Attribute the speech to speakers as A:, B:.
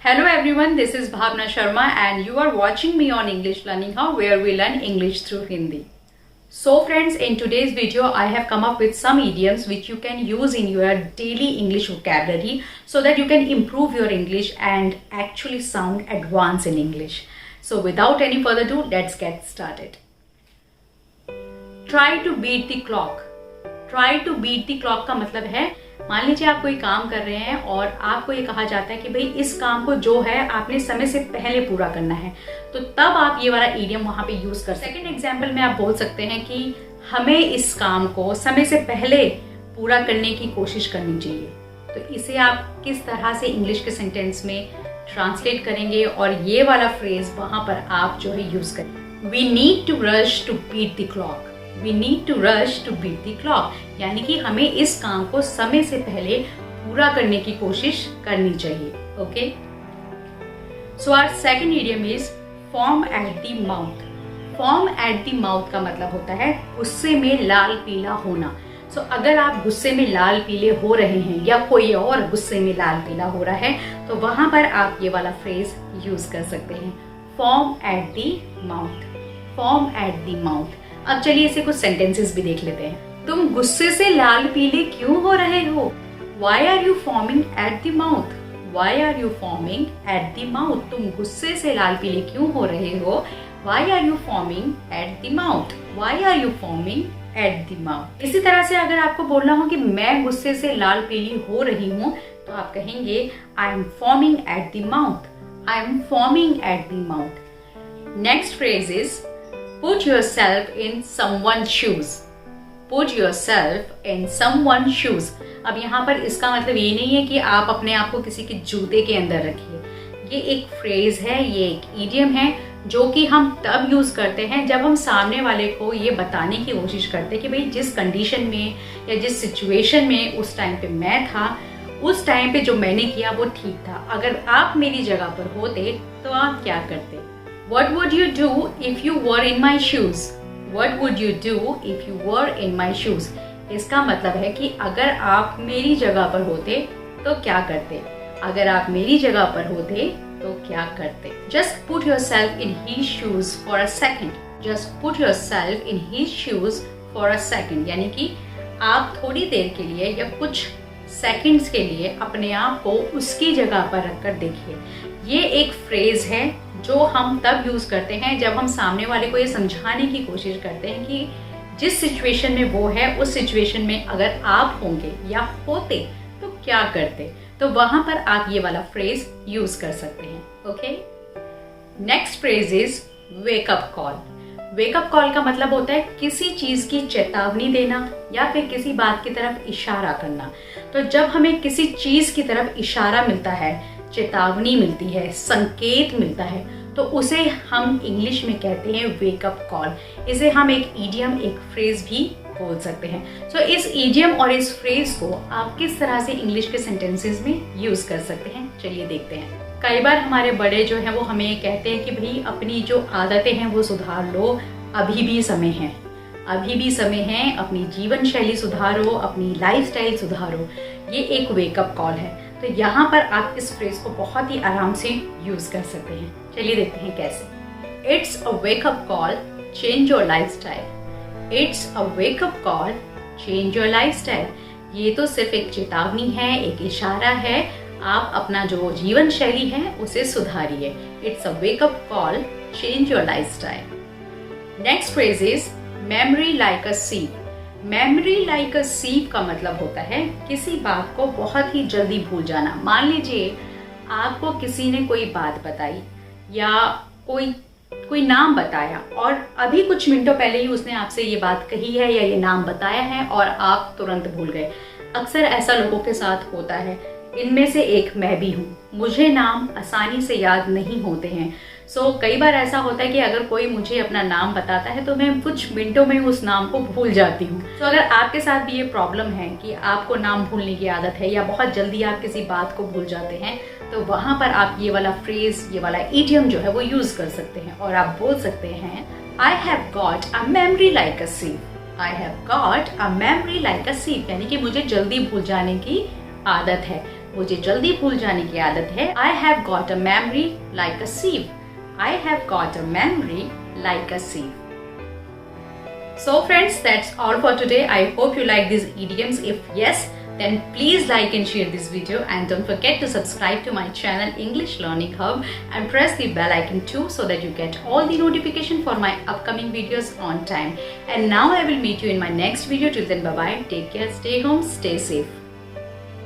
A: Hello everyone, this is Bhavna Sharma and you are watching me on English Learning How, where we learn English through Hindi. So friends, in today's video I have come up with some idioms which you can use in your daily English vocabulary so that you can improve your English and actually sound advanced in English. So without any further ado, let's get started. Try to beat the clock. Try to beat the clock का मतलब है, मान लीजिए आप कोई काम कर रहे हैं और आपको ये कहा जाता है कि भाई इस काम को जो है आपने समय से पहले पूरा करना है, तो तब आप ये वाला इडियम वहां पे यूज कर सकते हैं। सेकेंड एग्जाम्पल में आप बोल सकते हैं कि हमें इस काम को समय से पहले पूरा करने की कोशिश करनी चाहिए। तो इसे आप किस तरह से इंग्लिश के सेंटेंस में ट्रांसलेट करेंगे और ये वाला फ्रेज वहां पर आप जो है यूज करेंगे। We need to rush to beat the clock. We need to rush to beat the clock, यानी कि हमें इस काम को समय से पहले पूरा करने की कोशिश करनी चाहिए। Okay, so our second idiom is form at the mouth. Form at the mouth का मतलब होता है गुस्से में लाल पीला होना। सो अगर आप गुस्से में लाल पीले हो रहे हैं या कोई और गुस्से में लाल पीला हो रहा है, तो वहां पर आप ये वाला फ्रेज यूज कर सकते हैं, form at the mouth. Form at the mouth. अब चलिए इसे कुछ सेंटेंसेस भी देख लेते हैं। तुम गुस्से से लाल पीले क्यों हो रहे हो? Why are you foaming at the mouth? Why are you foaming at the mouth? तुम गुस्से से लाल पीले क्यों हो रहे हो? Why are you foaming at the mouth? Why are you foaming at the mouth? इसी तरह से अगर आपको बोलना हो कि मैं गुस्से से लाल पीली हो रही हूँ, तो आप कहेंगे I am foaming at the mouth. I am foaming at the mouth. Next phrase is Put yourself in someone's shoes. Put yourself in someone's shoes. अब यहाँ पर इसका मतलब ये नहीं है कि आप अपने आप को किसी के जूते के अंदर रखिए। ये एक फ्रेज है, ये एक इडियम है जो कि हम तब यूज करते हैं जब हम सामने वाले को ये बताने की कोशिश करते हैं कि भाई जिस कंडीशन में या जिस सिचुएशन में उस टाइम पे मैं था, उस टाइम पे जो मैंने किया वो ठीक था। अगर आप मेरी जगह पर होते तो आप क्या करते? What would you do if you were in my shoes? What would you do if you were in my shoes? इसका मतलब है कि अगर आप मेरी जगह पर होते तो क्या करते? अगर आप मेरी जगह पर होते तो क्या करते? Just put yourself in his shoes for a second. Just put yourself in his shoes for a second. यानी कि आप थोड़ी देर के लिए या कुछ सेकंड्स के लिए अपने आप को उसकी जगह पर रखकर देखिए। ये एक फ्रेज है जो हम तब यूज करते हैं जब हम सामने वाले को ये समझाने की कोशिश करते हैं कि जिस सिचुएशन में वो है, उस सिचुएशन में अगर आप होंगे या होते तो क्या करते। तो वहां पर आप ये वाला फ्रेज यूज कर सकते हैं। Okay, next phrase is wake up call. Wake up call का मतलब होता है किसी चीज की चेतावनी देना या फिर किसी बात की तरफ इशारा करना। तो जब हमें किसी चीज की तरफ इशारा मिलता है, चेतावनी मिलती है, संकेत मिलता है, तो उसे हम इंग्लिश में कहते हैं वेकअप कॉल। इसे हम एक इडियम, एक फ्रेज भी बोल सकते हैं। सो इस इडियम और इस फ्रेज को आप किस तरह से इंग्लिश के सेंटेंसेस में यूज कर सकते हैं, चलिए देखते हैं। कई बार हमारे बड़े जो हैं वो हमें कहते हैं कि भाई अपनी जो आदतें हैं वो सुधार लो, अभी भी समय है, अभी भी समय है, अपनी जीवन शैली सुधारो, अपनी लाइफस्टाइल सुधारो। ये एक वेकअप कॉल है। तो यहाँ पर आप इस फ्रेज को बहुत ही आराम से यूज कर सकते हैं। चलिए देखते हैं कैसे। It's a wake up call, change your lifestyle. It's a wake up call, change your lifestyle. ये तो सिर्फ एक चेतावनी है, एक इशारा है, आप अपना जो जीवन शैली है उसे सुधारिए। It's a wake up call, change your lifestyle. Next phrase is memory like a sieve. Memory like a सीप का मतलब होता है किसी बात को बहुत ही जल्दी भूल जाना। मान लीजिए आपको किसी ने कोई बात बताई या कोई नाम बताया और अभी कुछ मिनटों पहले ही उसने आपसे ये बात कही है या ये नाम बताया है और आप तुरंत भूल गए। अक्सर ऐसा लोगों के साथ होता है, इनमें से एक मैं भी हूँ। मुझे नाम आसानी से याद नहीं होते हैं। सो कई बार ऐसा होता है कि अगर कोई मुझे अपना नाम बताता है तो मैं कुछ मिनटों में उस नाम को भूल जाती हूँ। तो अगर आपके साथ भी ये प्रॉब्लम है कि आपको नाम भूलने की आदत है या बहुत जल्दी आप किसी बात को भूल जाते हैं, तो वहां पर आप ये वाला फ्रेज, ये वाला इडियम जो है वो यूज कर सकते हैं और आप बोल सकते हैं I have got a memory like a sieve. I have got a memory like a sieve, यानी कि मुझे जल्दी भूल जाने की आदत है। मुझे जल्दी भूल जाने की आदत है। I have got a memory like a sieve. I have got a memory like a sieve. So friends, that's all for today. I hope you like these idioms. If yes, then please like and share this video, and don't forget to subscribe to my channel English Learning Hub and press the bell icon too, so that you get all the notification for my upcoming videos on time. And now I will meet you in my next video. Till then, bye bye, take care, stay home, stay safe.